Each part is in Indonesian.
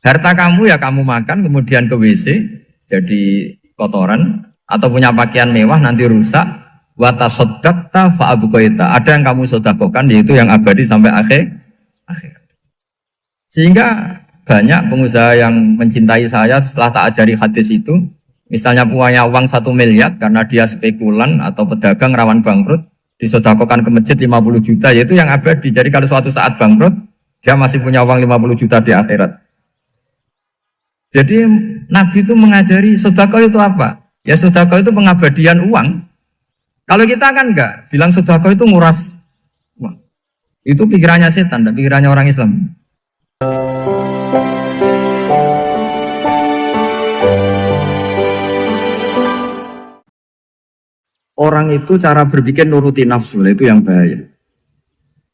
Harta kamu ya kamu makan, kemudian ke WC jadi kotoran, atau punya pakaian mewah nanti rusak. Wa tasaddaqta fa abqaita. Ada yang kamu sedekahkan, yaitu yang abadi sampai akhir. Sehingga banyak pengusaha yang mencintai saya setelah tak ajari hadis itu, misalnya punya uang 1 miliar karena dia spekulan atau pedagang rawan bangkrut, disedekahkan ke masjid 50 juta, yaitu yang abadi. Jadi kalau suatu saat bangkrut, dia masih punya uang 50 juta di akhirat. Jadi Nabi itu mengajari sedekah itu apa? Ya sedekah itu pengabadian uang. Kalau kita kan enggak, bilang sedekah itu nguras uang. Itu pikirannya setan, dan pikirannya orang Islam. Orang itu cara berpikir nuruti nafsu, itu yang bahaya.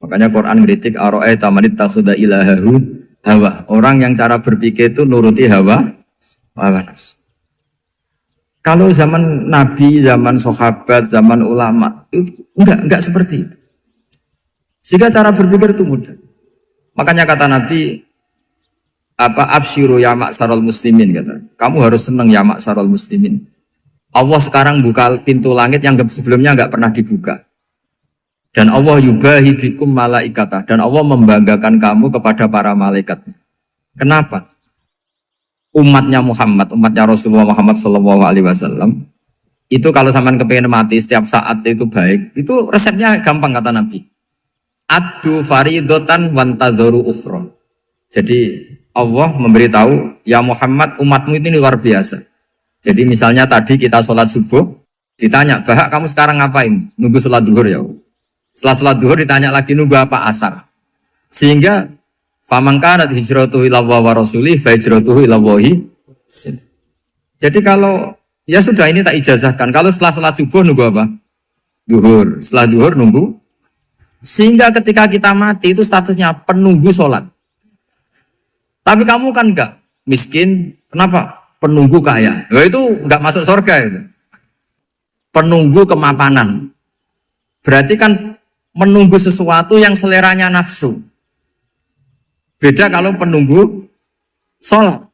Makanya Quran ngeritik ara'aita man ittakhadha ilahahu hawa. Orang yang cara berpikir itu nuruti hawa nafsu. Kalau zaman Nabi, zaman sahabat, zaman ulama, itu enggak seperti itu. Sehingga cara berpikir itu mudah. Makanya kata Nabi, absyiru ya ma'syaral muslimin, kata. Kamu harus senang ya ma'syaral muslimin. Allah sekarang buka pintu langit yang sebelumnya enggak pernah dibuka. Dan Allah yubahi bikum malaikatah. Dan Allah membanggakan kamu kepada para malaikatnya. Kenapa? Umatnya Muhammad, umatnya Rasulullah Muhammad SAW, itu kalau sampean kepengen mati setiap saat itu baik, itu resepnya gampang kata Nabi. Addu faridotan wantadzoru ukhra. Jadi Allah memberitahu, ya Muhammad, umatmu ini luar biasa. Jadi misalnya tadi kita sholat subuh, ditanya, Bahak kamu sekarang ngapain? Nunggu sholat duhur ya. Setelah sholat duhur ditanya lagi nunggu apa asar. Sehingga faman kanat hijratuhu ila Allah wa rasulih fa hijratuhu ila Allah. Jadi kalau ya sudah ini tak ijazahkan. Kalau setelah salat subuh nunggu apa? Duhur. Setelah duhur nunggu. Sehingga ketika kita mati itu statusnya penunggu salat. Tapi kamu kan enggak miskin, kenapa? Penunggu kaya. Ya itu enggak masuk surga itu. Penunggu kemapanan. Berarti kan menunggu sesuatu yang seleranya nafsu. Beda kalau penunggu sholat.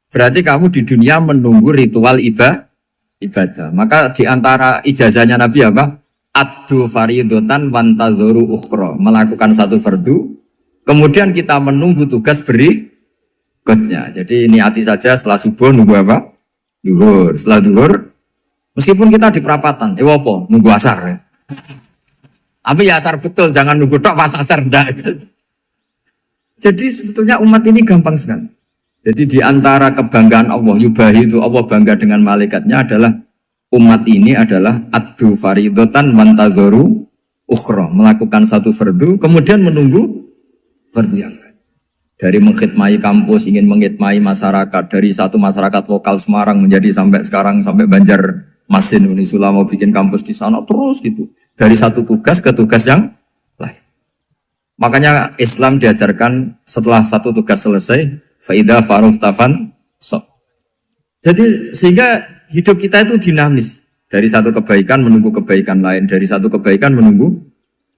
Berarti kamu di dunia menunggu ritual ibadah. Maka di antara ijazahnya Nabi apa? Addu faridotan wantadzoru ukhra. Melakukan satu fardu. Kemudian kita menunggu tugas berikutnya. Jadi niati saja setelah subuh nunggu apa? Duhur. Setelah duhur, meskipun kita di perapatan, apa? Nunggu asar. Ya. Tapi ya asar betul, jangan nunggu tok pas asar. Enggak. Jadi sebetulnya umat ini gampang sekali. Jadi di antara kebanggaan Allah, yubahi itu Allah bangga dengan malaikatnya adalah umat ini adalah addu faridotan wantadzoru ukhra. Melakukan satu fardu, kemudian menunggu fardu yang lain. Dari mengkhidmati kampus, ingin mengkhidmati masyarakat. Dari satu masyarakat lokal Semarang menjadi sampai sekarang, sampai Banjarmasin, Unisula mau bikin kampus di sana, terus gitu. Dari satu tugas ke tugas yang lain. Makanya Islam diajarkan setelah satu tugas selesai, faida faruh tafan sok. Jadi sehingga hidup kita itu dinamis. Dari satu kebaikan menunggu kebaikan lain, dari satu kebaikan menunggu.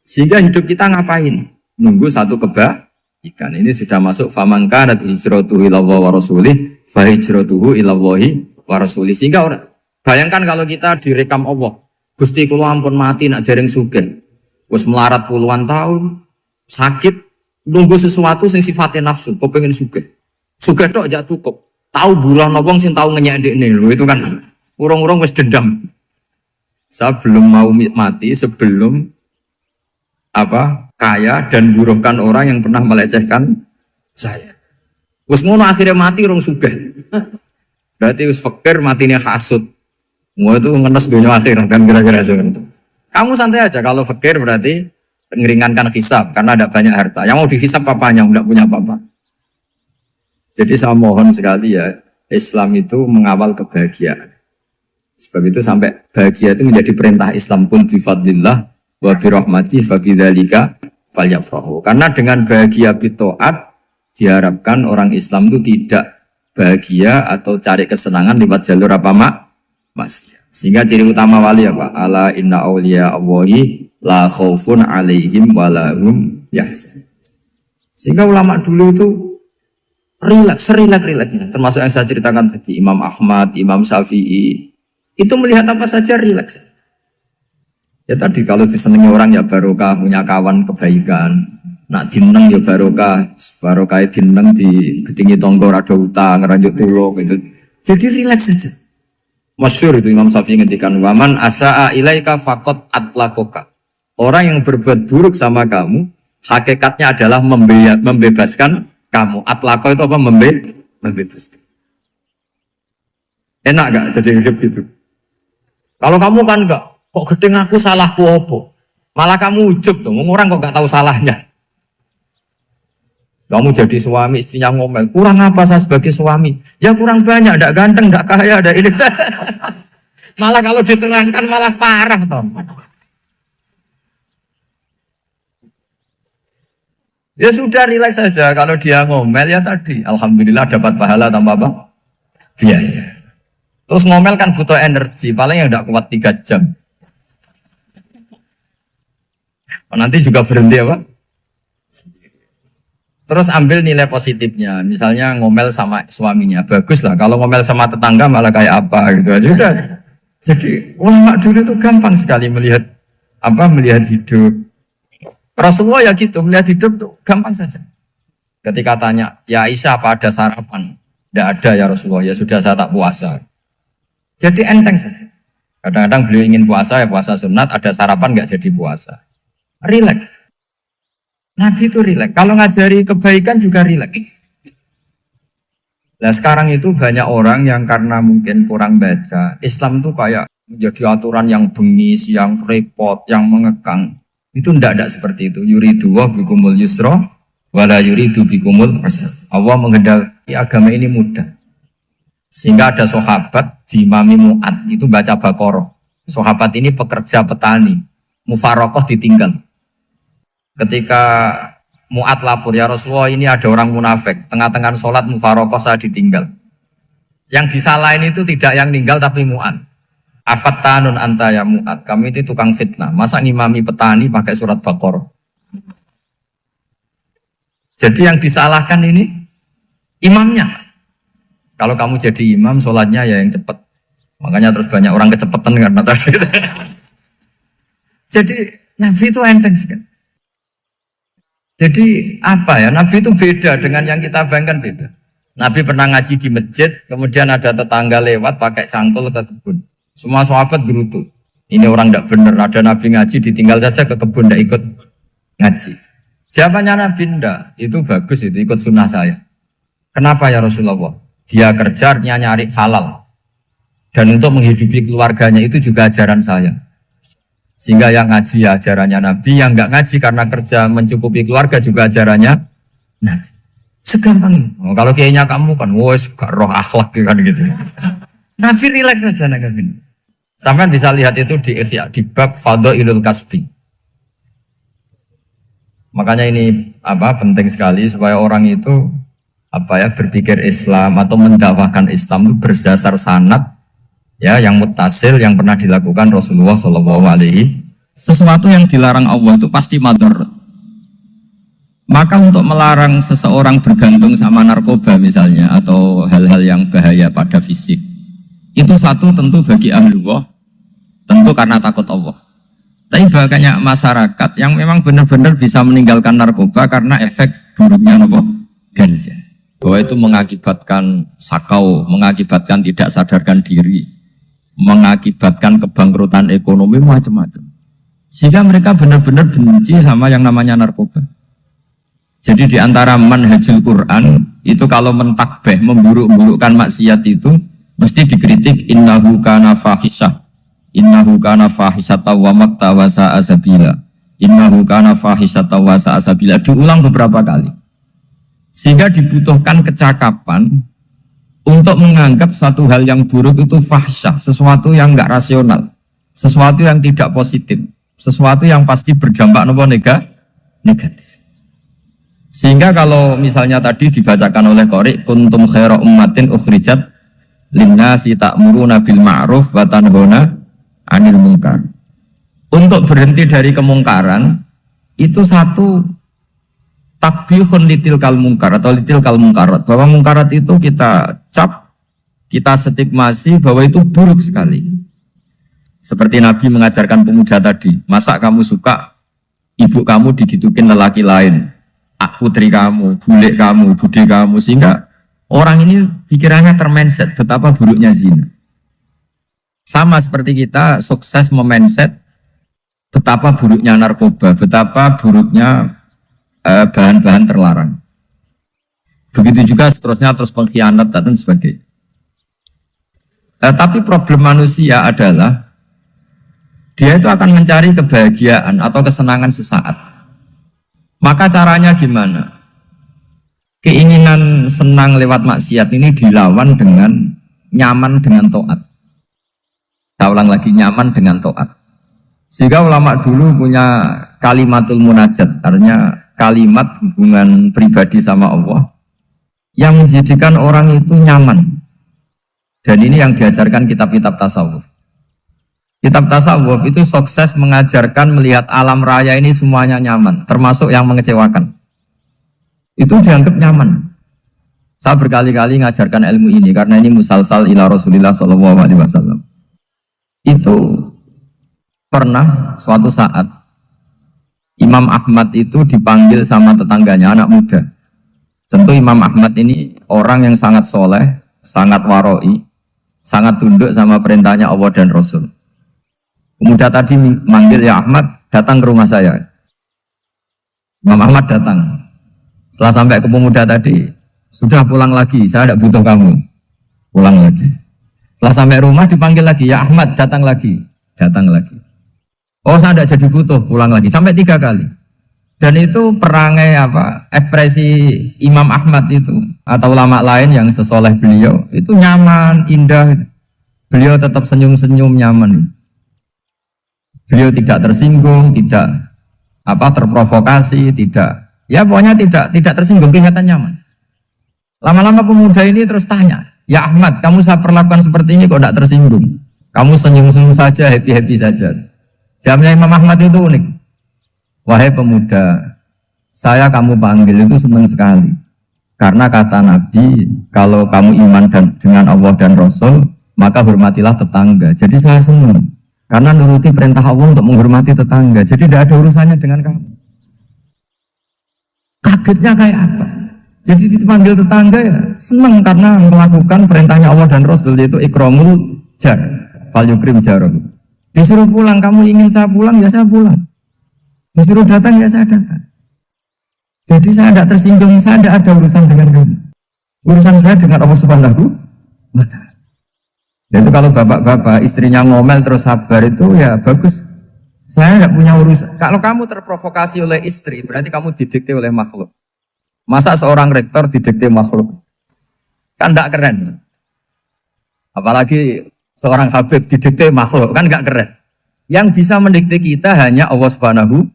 Sehingga hidup kita ngapain? Nunggu satu kebaikan. Ini sudah masuk faman kanat hijratuhu ila Allah wa rasulih, fa hijratuhu ila Allah wa rasulih. Sehingga bayangkan kalau kita direkam Allah, Gusti kula ampun mati nak dereng sugih. Wis melarat puluhan tahun. Sakit, nunggu sesuatu sing sifatnya nafsu, kok pengen sugih. Sugih tok aja cukup. Tahu buruh wong sing tahu ngenyek ndekne lho, itu kan urung-urung wis dendam. Saya belum mau mati sebelum kaya dan buruhkan orang yang pernah melecehkan saya. Wis ngono akhirnya mati urung sugih. Berarti wis fakir matine hasud. Mau itu ngenes dunia akhirat kan kira-kira seperti itu. Kamu santai aja kalau fakir berarti meringankan hisab karena ada banyak harta. Yang mau dihisab papanya, tidak punya apa-apa. Jadi saya mohon sekali ya, Islam itu mengawal kebahagiaan. Sebab itu sampai bahagia itu menjadi perintah Islam pun bi fadlillah wa bi rahmati fa bidzalika falyafrahu. Karena dengan bahagia bi taat diharapkan orang Islam itu tidak bahagia atau cari kesenangan lewat jalur apa maksiat. Sehingga ciri utama wali apa? Ala inna awliya Allahi la khaufun alaihim walahum yahzan. Sehingga ulama dulu itu Rileks-rileknya. Termasuk yang saya ceritakan tadi, Imam Ahmad, Imam Syafi'i. Itu melihat apa saja rileks. Ya tadi kalau disenangi orang ya barokah, punya kawan kebaikan. Nak dineng ya barokah dineng di gedingi tonggo rada utang, ngeranjuk tulung gitu. Jadi rileks saja. Masyhur itu Imam Syafi'i ngendikan waman asaa ilaika faqat atlakoka. Orang yang berbuat buruk sama kamu, hakikatnya adalah membebaskan kamu. Atlako itu apa? Membebaskan. Enak gak jadi hidup gitu? Kalau kamu kan enggak, kok gedeng aku salahku apa? Malah kamu ujub tuh, orang kok enggak tahu salahnya. Kamu jadi suami, istrinya ngomel, kurang apa saya sebagai suami? Ya kurang banyak, enggak ganteng, enggak kaya, ada ini. Malah kalau diterangkan malah parah toh. Ya sudah rileks saja, kalau dia ngomel ya tadi, alhamdulillah dapat pahala tanpa apa? Biaya. Terus ngomel kan butuh energi, paling yang tidak kuat 3 jam. Nanti juga berhenti apa? Terus ambil nilai positifnya, misalnya ngomel sama suaminya, bagus lah. Kalau ngomel sama tetangga malah kayak apa gitu aja udah. Jadi ulama dulu itu gampang sekali melihat hidup. Rasulullah ya gitu, melihat hidup tuh gampang saja. Ketika tanya, ya Aisyah apa ada sarapan? Tidak ada ya Rasulullah, ya sudah saya tak puasa. Jadi enteng saja. Kadang-kadang beliau ingin puasa, ya puasa sunat, ada sarapan nggak jadi puasa. Rileks. Nabi itu rileks. Kalau ngajari kebaikan juga rileks. Nah sekarang itu banyak orang yang karena mungkin kurang baca, Islam itu kayak menjadi aturan yang bengis, yang repot, yang mengekang. Itu tidak seperti itu. Yuridu wa bikumul yusra, wala yuridu bikumul usra. Allah menghendaki agama ini mudah. Sehingga ada sahabat di Imami Mu'ad itu baca Baqarah. Sahabat ini pekerja petani, mufarokoh ditinggal. Ketika Mu'ad lapor, ya Rasulullah ini ada orang munafik, tengah-tengah sholat mufarokoh saya ditinggal. Yang disalahin itu tidak yang ninggal tapi Mu'ad. Afattanun anta ya Mu'ad, kami itu tukang fitnah. Masa ngimami petani pakai surat Baqarah? Jadi yang disalahkan ini imamnya. Kalau kamu jadi imam, sholatnya ya yang cepat. Makanya terus banyak orang kecepatan karena tadi. Jadi Nabi itu enteng sekali. Jadi apa ya? Nabi itu beda dengan yang kita bayangkan beda. Nabi pernah ngaji di masjid, kemudian ada tetangga lewat pakai cangkul ke kebun. Semua sahabat gerutu. Ini orang tidak benar. Ada Nabi ngaji ditinggal saja ke kebun, tidak ikut ngaji. Jawabannya Nabi tidak. Itu bagus itu ikut sunnah saya. Kenapa ya Rasulullah? Dia kerjanya nyari halal. Dan untuk menghidupi keluarganya itu juga ajaran saya. Sehingga yang ngaji ya ajarannya Nabi, yang enggak ngaji karena kerja mencukupi keluarga juga ajarannya Nabi. Segampang ini. Oh, kalau kayaknya kamu kan, wes gak roh akhlak kan gitu. Nabi rileks saja Nabi. Sampai bisa lihat itu di bab Fadhailul Kasbi. Makanya ini penting sekali supaya orang itu berpikir Islam atau mendakwakan Islam itu berdasar sanad ya yang muttasil yang pernah dilakukan Rasulullah SAW. Sesuatu yang dilarang Allah itu pasti madharat. Maka untuk melarang seseorang bergantung sama narkoba misalnya atau hal-hal yang bahaya pada fisik, itu satu tentu bagi ahlullah, tentu karena takut Allah. Tapi banyak masyarakat yang memang benar-benar bisa meninggalkan narkoba karena efek buruknya ganja. Bahwa itu mengakibatkan sakau, mengakibatkan tidak sadarkan diri, mengakibatkan kebangkrutan ekonomi macam-macam. Sehingga mereka benar-benar benci sama yang namanya narkoba. Jadi di antara manhajul Quran itu kalau mentakbih, memburuk-burukkan maksiat itu mesti dikritik innahu kana fahisyah. Innahu kana fahisyata wa maqta wa sa'a sabila. Innahu kana fahisyata wa sa'a sabila. Diulang beberapa kali. Sehingga dibutuhkan kecakapan untuk menganggap satu hal yang buruk itu fahsyah, sesuatu yang enggak rasional, sesuatu yang tidak positif, sesuatu yang pasti berdampak negatif. Sehingga kalau misalnya tadi dibacakan oleh Qori, kuntum khaira ummatin ukhrijat linnasi ta'muruna bil ma'ruf wa tanhauna 'anil munkar. Untuk berhenti dari kemungkaran itu satu takbihun litil kal mungkar atau litil kal mungkarat, bahwa mungkarat itu kita cap, kita stigmasi bahwa itu buruk sekali. Seperti Nabi mengajarkan pemuda tadi, masa kamu suka ibu kamu digitukin lelaki lain, putri kamu, bule kamu, bude kamu, sehingga orang ini pikirannya termindset betapa buruknya zina. Sama seperti kita sukses memindset betapa buruknya narkoba, betapa buruknya bahan-bahan terlarang. Begitu juga seterusnya, terus pengkhianat dan sebagainya. Tapi problem manusia adalah dia itu akan mencari kebahagiaan atau kesenangan sesaat. Maka caranya gimana? Keinginan senang lewat maksiat ini dilawan dengan nyaman dengan taat. Saya ulang lagi, nyaman dengan taat. Sehingga ulama dulu punya kalimatul munajat, artinya kalimat hubungan pribadi sama Allah yang menjadikan orang itu nyaman. Dan ini yang diajarkan kitab-kitab tasawuf. Kitab tasawuf itu sukses mengajarkan melihat alam raya ini semuanya nyaman, termasuk yang mengecewakan. Itu dianggap nyaman. Saya berkali-kali mengajarkan ilmu ini karena ini musalsal ila Rasulillah SAW. Itu pernah suatu saat Imam Ahmad itu dipanggil sama tetangganya, anak muda. Tentu Imam Ahmad ini orang yang sangat soleh, sangat waroi, sangat tunduk sama perintahnya Allah dan Rasul. Pemuda tadi manggil, ya Ahmad, datang ke rumah saya. Imam Ahmad datang. Setelah sampai ke pemuda tadi, sudah pulang lagi, saya tidak butuh kamu. Pulang lagi. Setelah sampai rumah dipanggil lagi, ya Ahmad, datang lagi. Datang lagi. Oh, saya tidak jadi butuh, pulang lagi. Sampai 3 kali. Dan itu perangai ekspresi Imam Ahmad itu atau ulama lain yang sesoleh beliau itu nyaman, indah. Beliau tetap senyum-senyum, nyaman. Beliau tidak tersinggung, tidak terprovokasi, tidak, ya pokoknya tidak tersinggung, kelihatan nyaman. Lama-lama pemuda ini terus tanya, ya Ahmad, kamu saya perlakukan seperti ini kok tidak tersinggung? Kamu senyum-senyum saja, happy-happy saja. Jawabnya Imam Ahmad itu unik. Wahai pemuda, saya kamu panggil itu senang sekali. Karena kata Nabi, kalau kamu iman dengan Allah dan Rasul, maka hormatilah tetangga. Jadi saya senang. Karena nuruti perintah Allah untuk menghormati tetangga. Jadi tidak ada urusannya dengan kamu. Kagetnya kayak apa? Jadi dipanggil tetangga ya senang karena melakukan perintahnya Allah dan Rasul, yaitu ikramul jar, fal yukrim jarum. Disuruh pulang, kamu ingin saya pulang, ya saya pulang. Disuruh datang, ya saya datang. Jadi saya tidak tersinggung, saya tidak ada urusan dengan kamu. Urusan saya dengan Allah Subhanahu wa Ta'ala. Itu kalau bapak-bapak istrinya ngomel terus sabar itu ya bagus. Saya tidak punya urusan. Kalau kamu terprovokasi oleh istri, berarti kamu didikte oleh makhluk. Masa seorang rektor didikte makhluk? Kan tidak keren. Apalagi seorang habib didikte makhluk, kan nggak keren. Yang bisa mendikte kita hanya Allah Subhanahu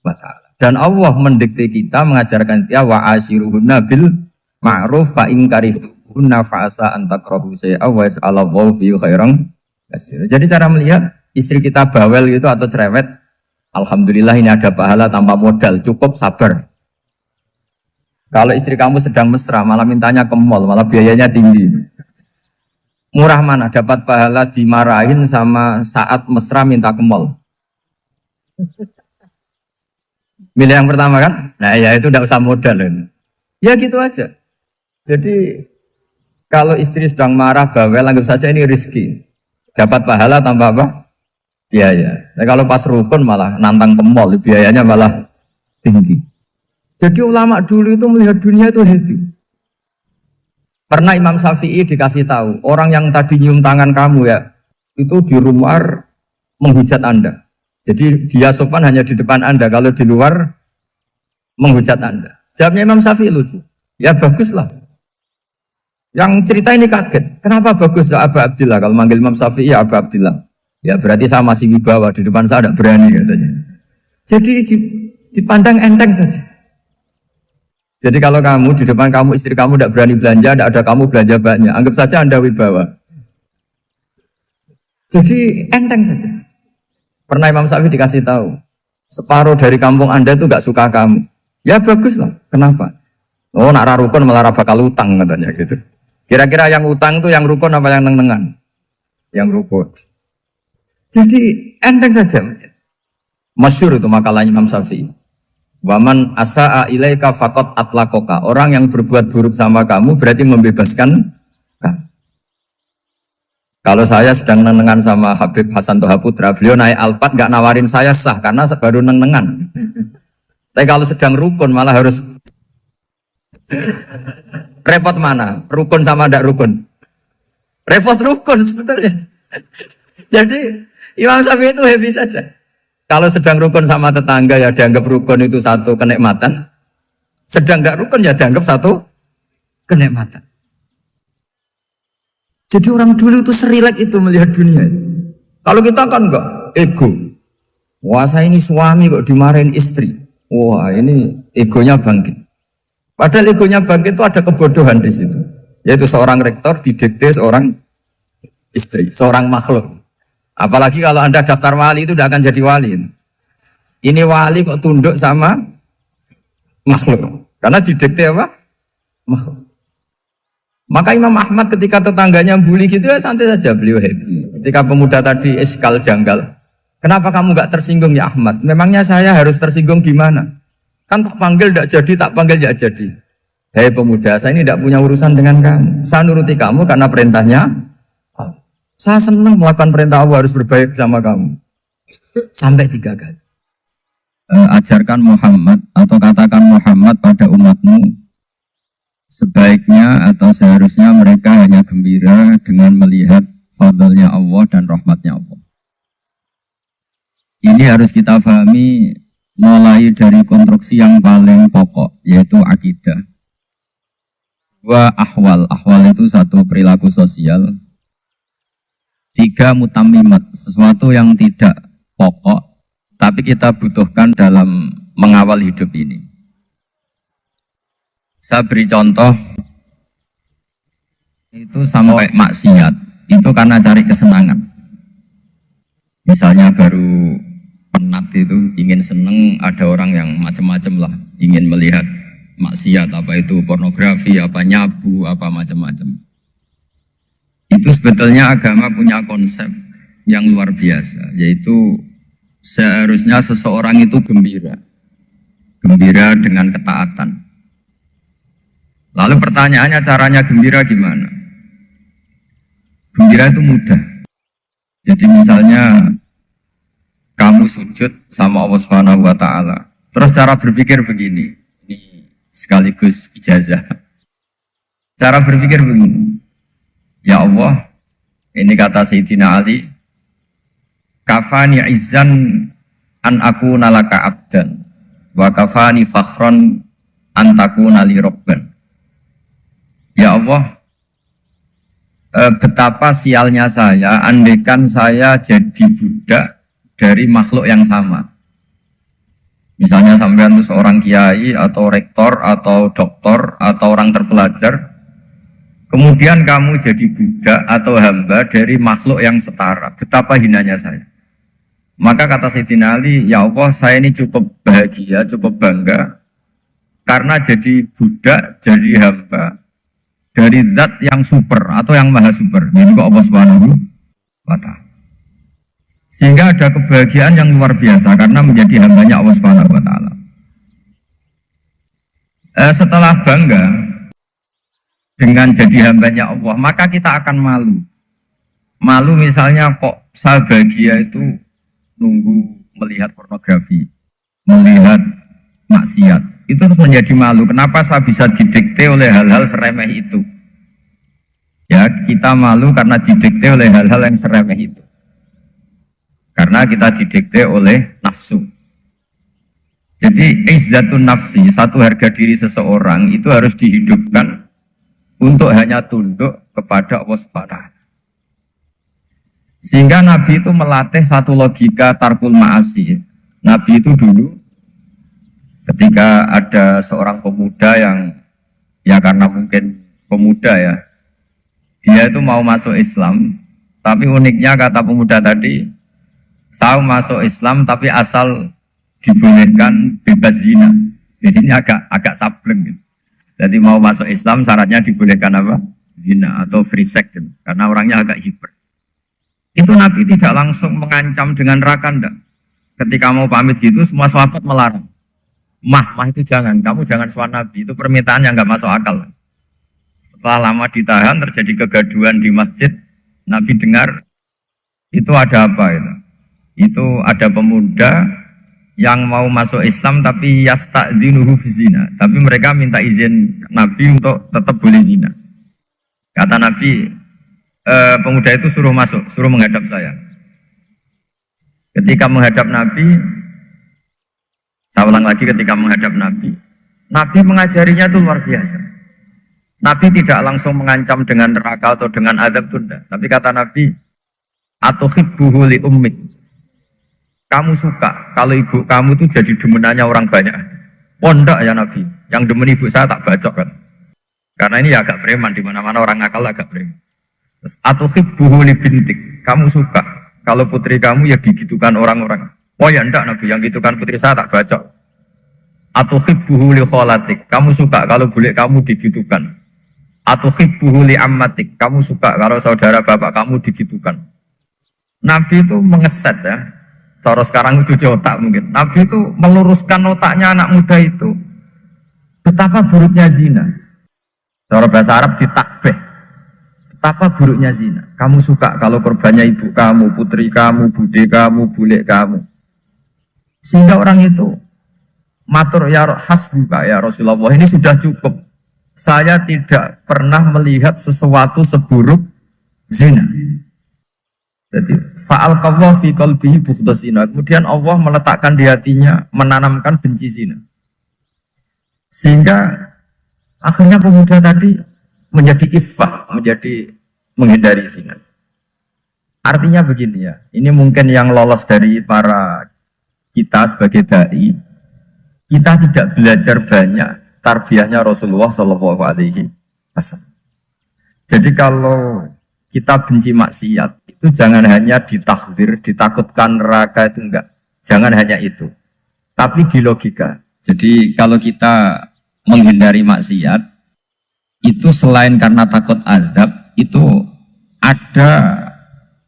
wa Ta'ala. Dan Allah mendikte kita, mengajarkan dia wa ashiruhunna bil ma'ruf fa in karihtunna fa asa an takrahu shay'a wa yaj'alallahu fi khairan katsira. Jadi cara melihat istri kita bawel gitu atau cerewet, alhamdulillah ini ada pahala tanpa modal, cukup sabar. Kalau istri kamu sedang mesra, malah mintanya ke mall, malah biayanya tinggi. Murah mana dapat pahala dimarahin sama saat mesra minta ke mall? Milih yang pertama kan? Nah ya itu tidak usah modal. Ya gitu aja. Jadi kalau istri sedang marah, bawel, anggap saja ini rezeki. Dapat pahala tanpa apa? Biaya. Nah, kalau pas rukun malah nantang ke mall, biayanya malah tinggi. Jadi ulama dulu itu melihat dunia itu happy. Pernah Imam Syafi'i dikasih tahu, orang yang tadi nyium tangan kamu ya, itu di luar menghujat Anda. Jadi dia sopan hanya di depan Anda, kalau di luar menghujat Anda. Jawabnya Imam Syafi'i lucu. Ya baguslah. Yang cerita ini kaget. Kenapa bagus ya Aba Abdillah? Kalau manggil Imam Syafi'i ya Aba Abdillah. Ya berarti saya masih wibawa, di depan saya tidak berani katanya. Jadi dipandang enteng saja. Jadi kalau kamu di depan kamu istri kamu tidak berani belanja, tidak ada kamu belanja banyak, anggap saja Anda wibawa. Jadi enteng saja. Pernah Imam Syafi'i dikasih tahu, separuh dari kampung Anda itu nggak suka kamu. Ya bagus lah. Kenapa? Oh nak rukun malah bakal utang katanya gitu. Kira-kira yang utang tuh yang rukun apa yang neng-nengan? Yang rukun. Jadi enteng saja. Masyhur itu makalahnya Imam Syafi'i. Waman asa'a ilaika faqat atlaqaka. Orang yang berbuat buruk sama kamu berarti membebaskan kamu. Kalau saya sedang nenengan sama Habib Hasan Toha Putra, beliau naik Alphard nggak nawarin saya sah karena baru nenengan. Tapi kalau sedang rukun malah harus repot mana? Rukun sama ndak rukun? Repot rukun sebetulnya. Jadi Imam Syafi'i itu happy saja. Kalau sedang rukun sama tetangga ya dianggap rukun itu satu kenikmatan. Sedang nggak rukun ya dianggap satu kenikmatan. Jadi orang dulu itu serilek itu melihat dunia. Kalau kita kan enggak, ego. Wah saya ini suami kok dimarahin istri. Wah ini egonya bangkit. Padahal egonya bangkit itu ada kebodohan di situ. Yaitu seorang rektor didikte seorang istri, seorang makhluk. Apalagi kalau Anda daftar wali itu tidak akan jadi wali. Ini wali kok tunduk sama makhluk. Karena didikte apa? Makhluk. Maka Imam Ahmad ketika tetangganya bully gitu ya santai saja, beliau happy. Ketika pemuda tadi eskal janggal, kenapa kamu gak tersinggung ya Ahmad? Memangnya saya harus tersinggung gimana? Kan tak panggil tidak jadi, tak panggil tidak jadi. Hei pemuda, saya ini tidak punya urusan dengan kamu. Saya nuruti kamu karena perintahnya. Saya senang melakukan perintah Allah, harus berbaik sama kamu. Sampai 3 kali. Ajarkan Muhammad atau katakan Muhammad pada umatmu, sebaiknya atau seharusnya mereka hanya gembira dengan melihat fadlnya Allah dan rahmatnya Allah. Ini harus kita pahami mulai dari konstruksi yang paling pokok, yaitu akidah. 2 ahwal. Ahwal itu 1 perilaku sosial. 3 mutammimat, sesuatu yang tidak pokok, tapi kita butuhkan dalam mengawal hidup ini. Saya beri contoh, itu sampai maksiat, itu karena cari kesenangan. Misalnya baru penat itu, ingin seneng, ada orang yang macam-macam lah, ingin melihat maksiat, apa itu pornografi, apa nyabu, apa macam-macam. Itu sebetulnya agama punya konsep yang luar biasa, yaitu seharusnya seseorang itu gembira dengan ketaatan. Lalu pertanyaannya caranya gembira gimana? Gembira itu mudah. Jadi misalnya kamu sujud sama Allah Subhanahu wa taala. Terus cara berpikir begini. Ini sekaligus ijazah. Cara berpikir begini. Ya Allah, ini kata Sayyidina Ali, kafani izzan an aku nalaka abdan, wa kafani fakhron an takuna li robban. Ya Allah, betapa sialnya saya, andaikan saya jadi budak dari makhluk yang sama. Misalnya sampean itu seorang kiai atau rektor atau doktor atau orang terpelajar, kemudian kamu jadi budak atau hamba dari makhluk yang setara. Betapa hinanya saya. Maka kata Sayyidina Ali, ya Allah saya ini cukup bahagia, cukup bangga. Karena jadi budak, jadi hamba dari zat yang super atau yang maha super. Ini kok Allah Subhanahu wa ta'ala. Sehingga ada kebahagiaan yang luar biasa karena menjadi hambanya Allah Subhanahu wa ta'ala. Setelah bangga dengan jadi hambanya Allah, maka kita akan malu. Malu misalnya kok saya bahagia itu nunggu melihat pornografi, melihat maksiat. Itu terus menjadi malu. Kenapa saya bisa didikte oleh hal-hal seremeh itu? Ya, kita malu karena didikte oleh hal-hal yang seremeh itu. Karena kita didikte oleh nafsu. Jadi izzatun nafsi, satu harga diri seseorang itu harus dihidupkan untuk hanya tunduk kepada Allah Subhanahu wa ta'ala. Sehingga Nabi itu melatih satu logika tarkul ma'asi. Nabi itu dulu ketika ada seorang pemuda yang ya karena mungkin pemuda ya, dia itu mau masuk Islam, tapi uniknya kata pemuda tadi, saya masuk Islam tapi asal dibolehkan bebas zina. Jadi ini agak sableng gitu. Jadi mau masuk Islam syaratnya dibolehkan apa? Zina atau free sex gitu. Karena orangnya agak hiper. Itu Nabi tidak langsung mengancam dengan neraka enggak. Ketika mau pamit gitu semua sahabat melarang. Mah itu jangan, kamu jangan suan Nabi. Itu permintaan yang enggak masuk akal. Setelah lama ditahan terjadi kegaduhan di masjid. Nabi dengar itu ada apa itu? Itu ada pemuda yang mau masuk Islam tapi yasta'dzinuhu fi zina. Tapi mereka minta izin Nabi untuk tetap boleh zina. Kata Nabi, pemuda itu suruh masuk, suruh menghadap saya. Ketika menghadap Nabi, saya ulang lagi ketika menghadap Nabi, Nabi mengajarinya itu luar biasa. Nabi tidak langsung mengancam dengan neraka atau dengan azab tunda. Tapi kata Nabi, atuhibbuhu li ummik. Kamu suka kalau ibu kamu itu jadi demenannya orang banyak. Pondok ya Nabi, yang demen ibu saya tak bacok kan. Karena ini ya agak preman, di mana-mana orang nakal agak preman. Terus atuhibbuhu li bintik. Kamu suka kalau putri kamu ya digitukan orang-orang. Oh ya enggak Nabi, yang gitukan putri saya tak bacok. Atuhibbuhu li kholatik. Kamu suka kalau bule kamu digitukan. Atuhibbuhu li ammatik. Kamu suka kalau saudara bapak kamu digitukan. Nabi itu mengeset ya. Cara sekarang itu otak mungkin. Nabi itu meluruskan otaknya anak muda itu. Betapa buruknya zina. Cara bahasa Arab ditakbih. Betapa buruknya zina. Kamu suka kalau korbannya ibu kamu, putri kamu, bude kamu, bule kamu. Sehingga orang itu matur ya hasbuka ya Rasulullah, ini sudah cukup. Saya tidak pernah melihat sesuatu seburuk zina. Jadi fa'alqallahu fi qalbihi bughda zina. Kemudian Allah meletakkan di hatinya, menanamkan benci zina. Sehingga akhirnya pemuda tadi menjadi iffah, menjadi menghindari zina. Artinya begini ya, ini mungkin yang lolos dari para kita sebagai dai, kita tidak belajar banyak tarbiyahnya Rasulullah Shallallahu Alaihi Wasallam. Jadi kalau kita benci maksiat, itu jangan hanya ditahdzir, ditakutkan neraka itu enggak. Jangan hanya itu. Tapi di logika. Jadi kalau kita menghindari maksiat, itu selain karena takut azab, itu ada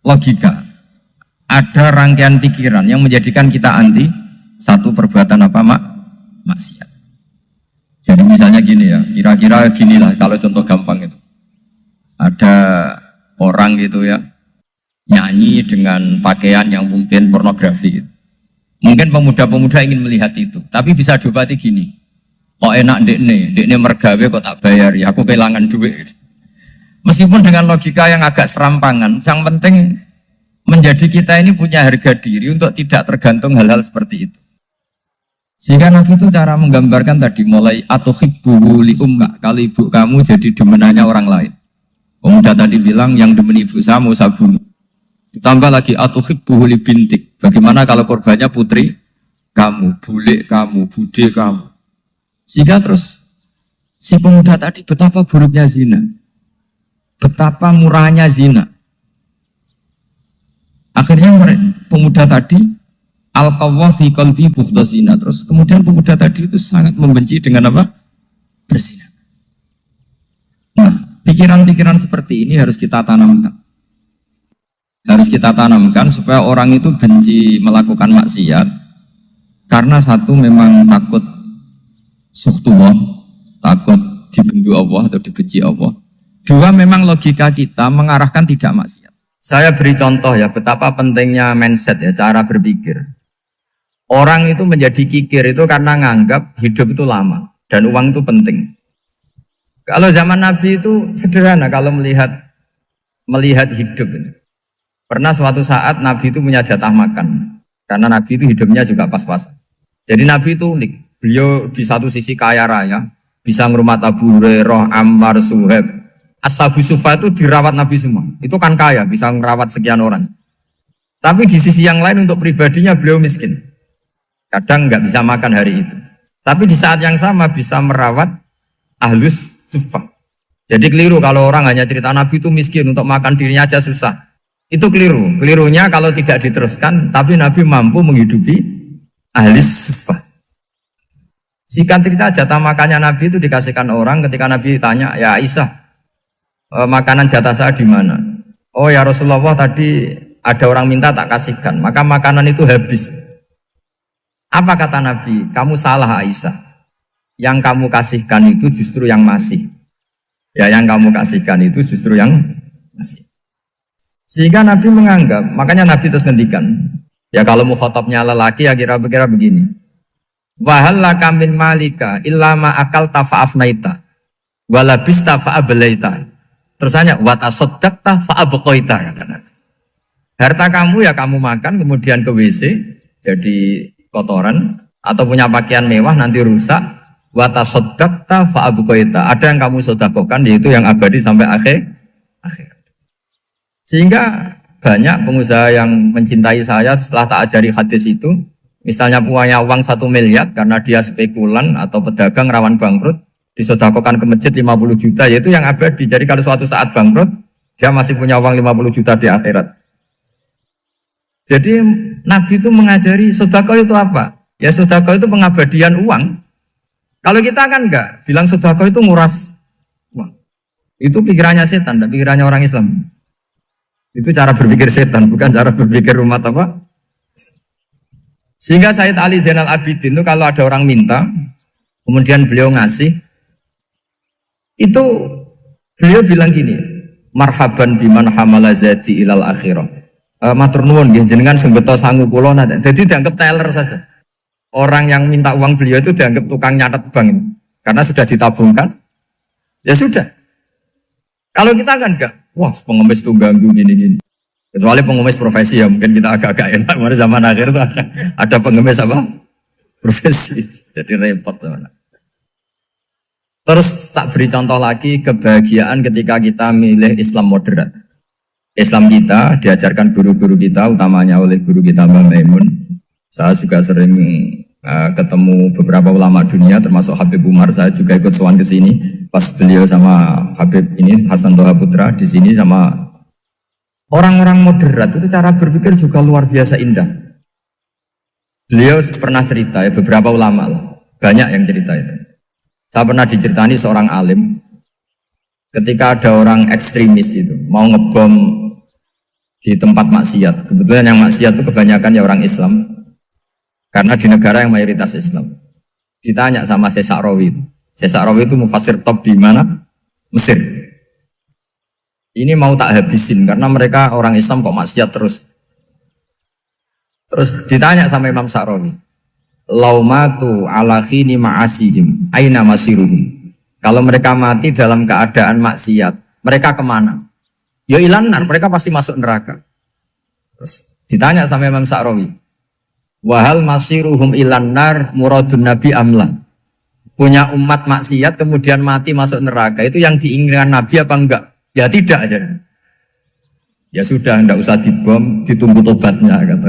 logika. Ada rangkaian pikiran yang menjadikan kita anti satu perbuatan apa maksiat. Jadi misalnya gini ya, kira-kira ginilah kalau contoh gampang itu. Ada orang gitu ya, nyanyi dengan pakaian yang mungkin pornografi gitu. Mungkin pemuda-pemuda ingin melihat itu, tapi bisa diobati gini. Kok enak dekne mergawe kok tak bayar ya, aku kehilangan duit. Meskipun dengan logika yang agak serampangan, yang penting menjadi kita ini punya harga diri untuk tidak tergantung hal-hal seperti itu. Sehingga Nabi itu cara menggambarkan tadi mulai atuhibbuhu li ummik, kalau ibu kamu jadi demenannya orang lain. Pemuda tadi bilang yang demen ibu saya mau saya bunuh. Ditambah lagi atuhibbuhu li bintik. Bagaimana kalau korbannya putri kamu, bule kamu, bude kamu. Sehingga terus si pemuda tadi betapa buruknya zina. Betapa murahnya zina. Akhirnya pemuda tadi alqawwa fi qalbi bughda zina. Terus kemudian pemuda tadi itu sangat membenci dengan apa? Berzina. Nah, pikiran-pikiran seperti ini harus kita tanamkan. Harus kita tanamkan supaya orang itu benci melakukan maksiat. Karena satu memang takut suhtullah, takut dibendu Allah atau dibenci Allah. Dua memang logika kita mengarahkan tidak maksiat. Saya beri contoh ya betapa pentingnya mindset ya, cara berpikir. Orang itu menjadi kikir itu karena nganggap hidup itu lama dan uang itu penting. Kalau zaman Nabi itu sederhana kalau melihat hidup ini. Pernah suatu saat Nabi itu punya jatah makan. Karena Nabi itu hidupnya juga pas-pasan. Jadi Nabi itu unik. Beliau di satu sisi kaya raya, bisa ngurmat Abu Hurairah, Ammar, Suhaib. Ashabu Sufa itu dirawat Nabi semua. Itu kan kaya, bisa merawat sekian orang. Tapi di sisi yang lain untuk pribadinya beliau miskin. Kadang nggak bisa makan hari itu. Tapi di saat yang sama bisa merawat Ahlus Sufa. Jadi keliru kalau orang hanya cerita Nabi itu miskin, untuk makan dirinya aja susah. Itu keliru. Kelirunya kalau tidak diteruskan, tapi Nabi mampu menghidupi Ahlus Sufa. Singkat cerita jatah makannya Nabi itu dikasihkan orang ketika Nabi tanya, ya Aisyah, makanan jatah saya di mana? Oh ya Rasulullah, tadi ada orang minta tak kasihkan, maka makanan itu habis. Apa kata Nabi? Kamu salah Aisyah. Yang kamu kasihkan itu justru yang masih. Ya yang kamu kasihkan itu justru yang masih. Sehingga Nabi menganggap, makanya Nabi terus ngendikan, ya kalau mukhatabnya lelaki ya kira-kira begini. Wahal laka min malika illa ma akalta fa'afnaita walabista fa'ablaita. Terusannya wa tasaddaqta fa'abqaita kata Nabi. Harta kamu ya kamu makan kemudian ke WC jadi kotoran atau punya pakaian mewah nanti rusak. Wa tasaddaqta fa'abqaita. Ada yang kamu sedekahkan yaitu yang abadi sampai akhir. Sehingga banyak pengusaha yang mencintai saya setelah tak ajari hadis itu. Misalnya punya uang 1 miliar karena dia spekulan atau pedagang rawan bangkrut, disedekahkan ke masjid 50 juta, yaitu yang abadi. Jadi kalau suatu saat bangkrut, dia masih punya uang 50 juta di akhirat. Jadi Nabi itu mengajari sedekah itu apa? Ya sedekah itu pengabadian uang. Kalau kita kan enggak, bilang sedekah itu nguras uang. Itu pikirannya setan, dan pikirannya orang Islam. Itu cara berpikir setan, bukan cara berpikir umat apa? Sehingga Sayyid Ali Zainal Abidin itu kalau ada orang minta, kemudian beliau ngasih, itu beliau bilang gini, marhaban biman hamala zati ilal akhirah. Matur nuwun nggih jenengan sing beto sangu kula nate. Jadi dianggap teller saja. Orang yang minta uang beliau itu dianggap tukang nyatet bank ini. Karena sudah ditabungkan. Ya sudah. Kalau kita kan enggak, wah pengemis tuh ganggu gini-gini. Kecuali pengemis profesi ya mungkin kita agak-agak enak. Mari zaman akhir tuh ada pengemis apa? Profesi. Jadi repot teman. Terus tak beri contoh lagi kebahagiaan ketika kita milih Islam moderat. Islam kita diajarkan guru-guru kita, utamanya oleh guru kita Mbah Maimun. Saya juga sering ketemu beberapa ulama dunia, termasuk Habib Umar. Saya juga ikut sowan ke sini pas beliau sama Habib ini Hasan Toha Putra di sini sama. Orang-orang moderat itu cara berpikir juga luar biasa indah. Beliau pernah cerita ya, beberapa ulama lah, banyak yang cerita itu. Saya pernah diceritani seorang alim, ketika ada orang ekstremis itu mau ngebom di tempat maksiat. Kebetulan yang maksiat itu kebanyakan ya orang Islam, karena di negara yang mayoritas Islam. Ditanya sama Syekh Sa'rawi. Syekh Sa'rawi itu mufassir top di mana? Mesir. Ini mau tak habisin karena mereka orang Islam kok maksiat terus. Terus ditanya sama Imam Sa'rawi, laumatu ala khini ma'asihim aina masiruhum. Kalau mereka mati dalam keadaan maksiat, mereka kemana? Ya ilanar, mereka pasti masuk neraka. Terus ditanya sama Imam Sa'rawi, wahal masiruhum ilanar muradun nabi amla. Punya umat maksiat kemudian mati masuk neraka, itu yang diinginkan Nabi apa enggak? Ya tidak aja. Ya sudah, enggak usah dibom, ditunggu tobatnya kata.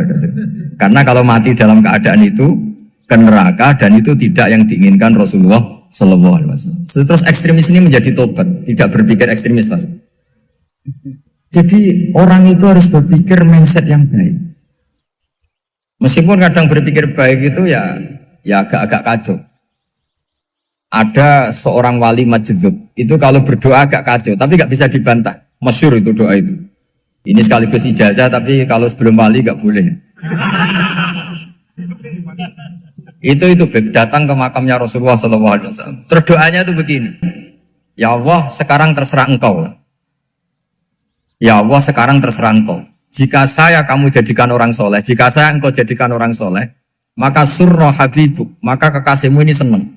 Karena kalau mati dalam keadaan itu ke neraka dan itu tidak yang diinginkan Rasulullah Sallallahu Alaihi Wasallam. Terus ekstremis ini menjadi tobat, tidak berpikir ekstremis Mas. Jadi orang itu harus berpikir mindset yang baik. Meskipun kadang berpikir baik itu ya agak-agak kacau. Ada seorang wali majdud, itu kalau berdoa agak kacau, tapi gak bisa dibantah. Masyhur itu doa itu. Ini sekaligus ijazah, tapi kalau sebelum wali gak boleh. Itu datang ke makamnya Rasulullah SAW. Terus doanya itu begini. Ya Allah, sekarang terserah engkau. Ya Allah, sekarang terserah engkau. Jika saya kamu jadikan orang soleh, jika saya engkau jadikan orang soleh, maka surra habibuk, maka kekasihmu ini senang.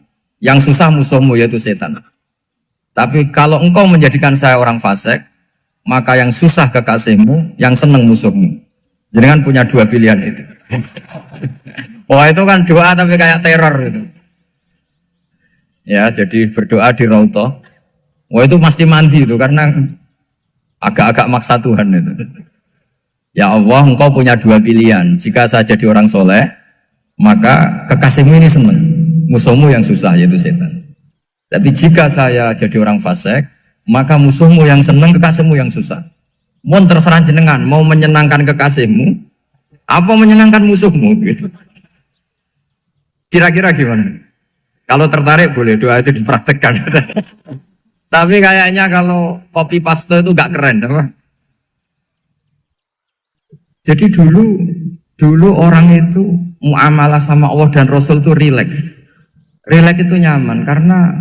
Yang susah musuhmu yaitu setan. Tapi kalau engkau menjadikan saya orang fasik, maka yang susah kekasihmu, yang senang musuhmu. Jangan punya dua pilihan itu. Wah itu kan doa tapi kayak teror itu. Ya jadi berdoa di Raudhah. Wah itu mesti mandi itu karena agak-agak maksa Tuhan itu. Ya Allah, engkau punya dua pilihan. Jika saya jadi orang soleh, maka kekasihmu ini senang. Musuhmu yang susah yaitu setan. Tapi jika saya jadi orang fasik, maka musuhmu yang senang, kekasihmu yang susah. Mohon terserah jenengan, mau menyenangkan kekasihmu, apa menyenangkan musuhmu? Gitu. Kira-kira gimana? Kalau tertarik boleh doa itu dipraktekkan. Tapi kayaknya kalau copy paste itu gak keren, apa? Jadi dulu orang itu muamalah sama Allah dan Rasul itu rileks. Rileks itu nyaman karena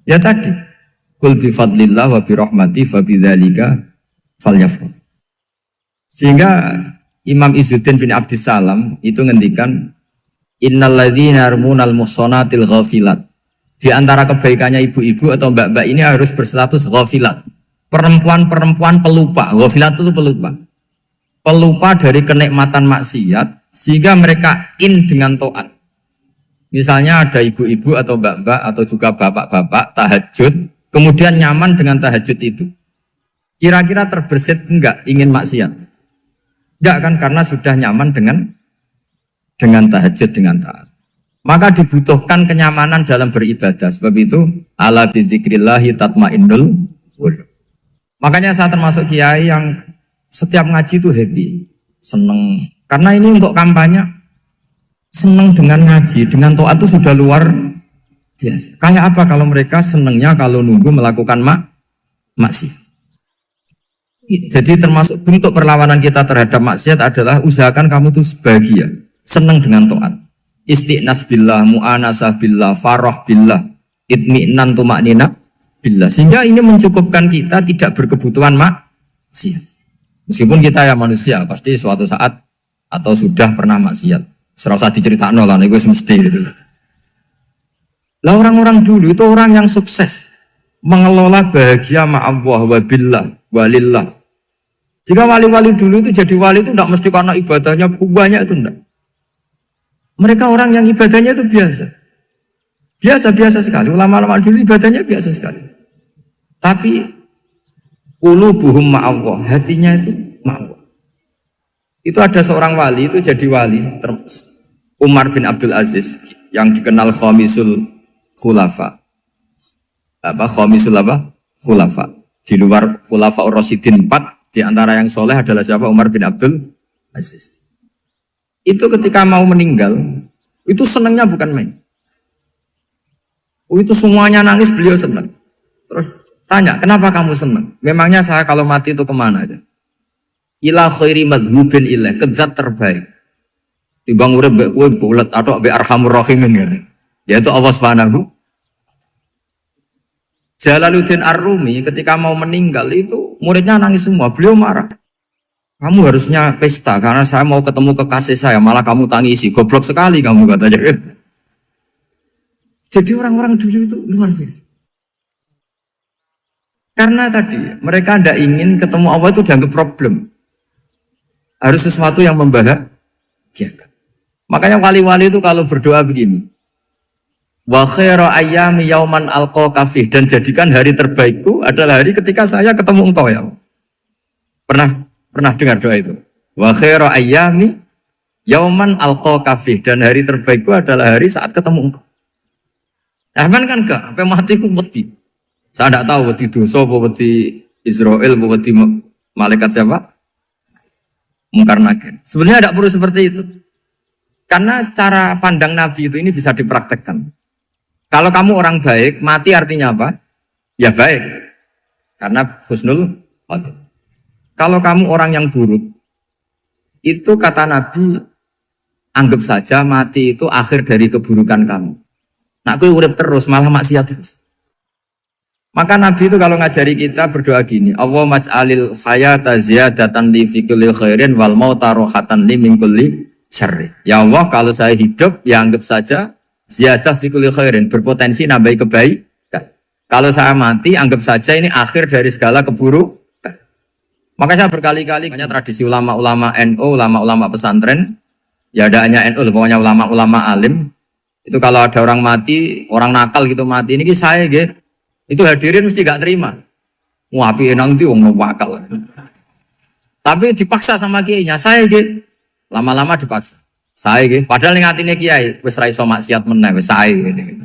ya tadi kul bi fadlillah wa bi rahmati fa bidzalika falyafrah. Sehingga Imam Izzuddin bin Abdissalam itu ngendikan innalladzina yarmunal muhsanatil ghafilat. Di antara kebaikannya ibu-ibu atau mbak-mbak ini harus berstatus ghafilat. Perempuan-perempuan pelupa. Ghafilat itu pelupa. Pelupa dari kenikmatan maksiat sehingga mereka dengan taat. Misalnya ada ibu-ibu atau mbak-mbak atau juga bapak-bapak tahajud, kemudian nyaman dengan tahajud itu. Kira-kira terbersit enggak ingin maksiat? Enggak kan, karena sudah nyaman dengan tahajud, dengan taat. Maka dibutuhkan kenyamanan dalam beribadah. Sebab itu ala bidzikrillahi tatmainnul qulub. Makanya saya termasuk kiai yang setiap ngaji itu happy, seneng. Karena ini untuk kampanye, seneng dengan ngaji, dengan taat itu sudah luar biasa. Kayak apa kalau mereka senengnya kalau nunggu melakukan maksiat. Jadi termasuk bentuk perlawanan kita terhadap maksiat adalah usahakan kamu tuh bahagia, senang dengan taat. Istiqnas billah, mu'anasah billah, farah billah, itmi'nan tumaknina billah. Sehingga ini mencukupkan kita tidak berkebutuhan maksiat. Meskipun kita ya manusia, pasti suatu saat atau sudah pernah maksiat. Serasa diceritakan lah, itu mesti gitu. Lah orang-orang dulu itu orang yang sukses mengelola bahagia ma'allah wa billah walillah. Jika wali-wali dulu itu jadi wali itu tidak mesti karena ibadahnya banyak, itu enggak. Mereka orang yang ibadahnya itu biasa. Biasa-biasa sekali. Ulama-ulama dulu ibadahnya biasa sekali. Tapi qulubuhum ma'allah, hatinya itu ma'allah. Itu ada seorang wali itu jadi wali, Umar bin Abdul Aziz yang dikenal khamisul khulafa. Khamisul khulafa. Di luar khulafa Rasyidin 4, di antara yang soleh adalah siapa? Umar bin Abdul Aziz. Itu ketika mau meninggal, itu senangnya bukan main. Itu semuanya nangis, beliau senang. Terus tanya, kenapa kamu senang? Memangnya saya kalau mati itu kemana aja? Ila khairi madhubin ilah, ke zat terbaik. Dibang urip mbek kowe bulet atau mbek arhamur rahimin gitu. Yaitu Allah Subhanahu. Jalaluddin Ar-Rumi ketika mau meninggal itu muridnya nangis semua, beliau marah. Kamu harusnya pesta karena saya mau ketemu kekasih saya, malah kamu tangisi, goblok sekali kamu katanya. Jadi orang-orang dulu itu luar biasa. Karena tadi mereka tidak ingin ketemu Allah itu dianggap problem. Harus sesuatu yang membahagiakan. Makanya wali-wali itu kalau berdoa begini. Wa khairu ayyami yauman alqa fih, dan jadikan hari terbaikku adalah hari ketika saya ketemu engkau ya. Pernah dengar doa itu? Wa khairu ayyami yauman alqa fih, dan hari terbaikku adalah hari saat ketemu engkau. Aman kan enggak? Sampai mati ku wedi. Saya tidak tahu wedi dosa apa wedi Israel apa wedi malaikat siapa? Mungkar nakir. Sebenarnya tidak perlu seperti itu. Karena cara pandang Nabi itu ini bisa dipraktekkan. Kalau kamu orang baik, mati artinya apa? Ya baik. Karena husnul khotimah. Kalau kamu orang yang buruk, itu kata Nabi, anggap saja mati itu akhir dari keburukan kamu. Nak kowe urip terus, malah maksiat terus. Maka Nabi itu kalau ngajari kita berdoa gini, Allah maj'alil hayata ziyadatan li fi kulli khairin wal mauta rohatan li min kulli syarri. Ya Allah, kalau saya hidup, ya anggap saja ziyadah fi kulli khairin, berpotensi nambahi kebaikan. Kalau saya mati, anggap saja ini akhir dari segala keburukan. Maka saya berkali-kali, banyak tradisi ulama-ulama NU, ulama-ulama pesantren, ya ada hanya NU, pokoknya ulama-ulama alim. Itu kalau ada orang mati, orang nakal gitu mati, ini saya gitu. Itu hadirin mesti gak terima. Wapi enang itu wong wakal. Tapi dipaksa sama kiainya, saya gitu. Lama-lama dipaksa. Saya gitu. Padahal yang ngatine kiai, wis ra iso maksiat meneh, wis saya gitu.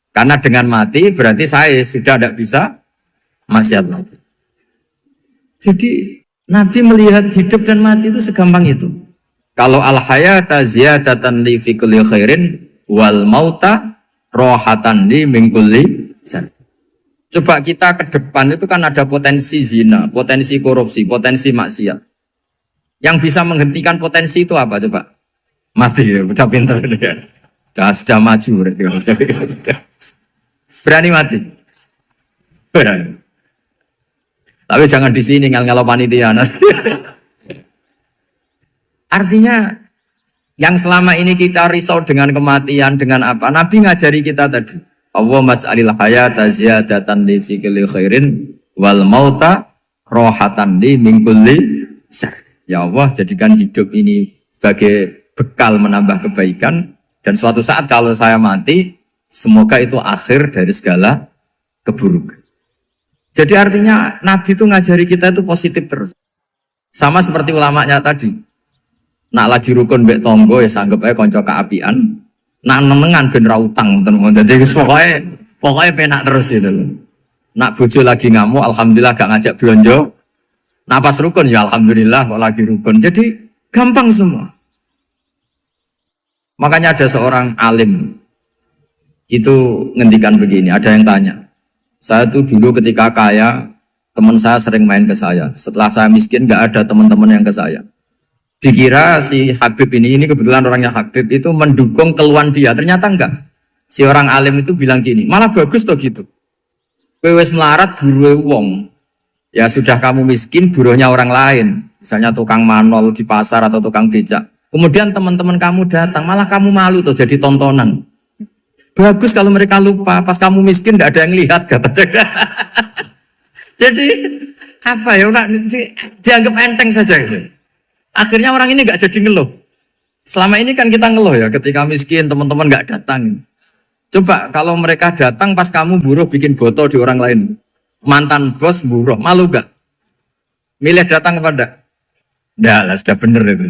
Karena dengan mati berarti saya sudah tidak bisa maksiat lagi. Jadi Nabi melihat hidup dan mati itu segampang itu. Kalau al hayata ziyadatan li fi kulli khairin wal mauta rohatan li min kulli syarr. Coba kita ke depan itu kan ada potensi zina, potensi korupsi, potensi maksiat. Yang bisa menghentikan potensi itu apa coba? Mati ya, udah pinter ya. Sudah maju berarti. Berani mati? Berani. Tapi jangan di sini ngel-ngelo panitia. Artinya yang selama ini kita risau dengan kematian, dengan apa? Nabi ngajari kita tadi. Allahumma mas'alil hayata ziyadatan li fi kulli khairin wal mauta rohatan li min kulli syarr. Ya Allah, jadikan hidup ini sebagai bekal menambah kebaikan dan suatu saat kalau saya mati, semoga itu akhir dari segala keburukan. Jadi artinya Nabi itu ngajari kita itu positif terus. Sama seperti ulamanya tadi. Nak lagi rukun mbek tonggo ya sanggep ae kanca keapian. Nak nenengan ben ra utang tenan. Dadi pokoknya penak terus itu. Nak bojo lagi ngamuk alhamdulillah gak ngajak blonjo. Nak pas rukun ya alhamdulillah kok lagi rukun. Jadi gampang semua. Makanya ada seorang alim itu ngendikan begini, ada yang tanya. Saya tuh dulu ketika kaya, teman saya sering main ke saya. Setelah saya miskin gak ada teman-teman yang ke saya. Dikira si Habib ini kebetulan orangnya Habib itu mendukung keluhan dia, ternyata enggak. Si orang alim itu bilang gini, malah bagus toh gitu. Kowe wis melarat buruhe wong. Ya sudah kamu miskin buruhnya orang lain. Misalnya tukang manol di pasar atau tukang becak. Kemudian teman-teman kamu datang, malah kamu malu tuh jadi tontonan. Bagus kalau mereka lupa, pas kamu miskin enggak ada yang lihat katanya. Jadi apa ya, dianggap enteng saja gitu. Akhirnya orang ini nggak jadi ngeluh. Selama ini kan kita ngeluh ya, ketika miskin teman-teman nggak datang. Coba kalau mereka datang pas kamu buruh bikin botol di orang lain, mantan bos buruh, malu gak? Milih datang kepada? Nggak lah, sudah bener itu.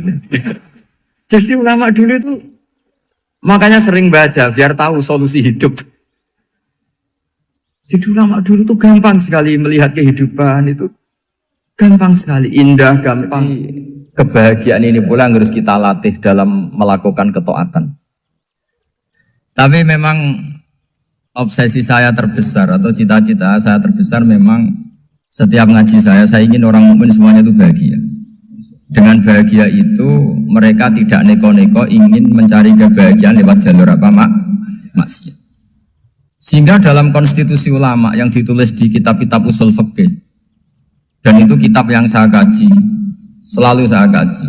Jadi ulama dulu itu makanya sering baca biar tahu solusi hidup. Jadi ulama dulu tuh gampang sekali melihat kehidupan itu, gampang sekali, indah, gampang. Kebahagiaan ini pula yang harus kita latih dalam melakukan ketaatan. Tapi memang obsesi saya terbesar atau cita-cita saya terbesar memang setiap ngaji saya ingin orang mukmin semuanya itu bahagia. Dengan bahagia itu mereka tidak neko-neko ingin mencari kebahagiaan lewat jalur apa maksiat. Sehingga dalam konstitusi ulama yang ditulis di kitab-kitab usul fikih, dan itu kitab yang saya kaji, selalu saya kaji,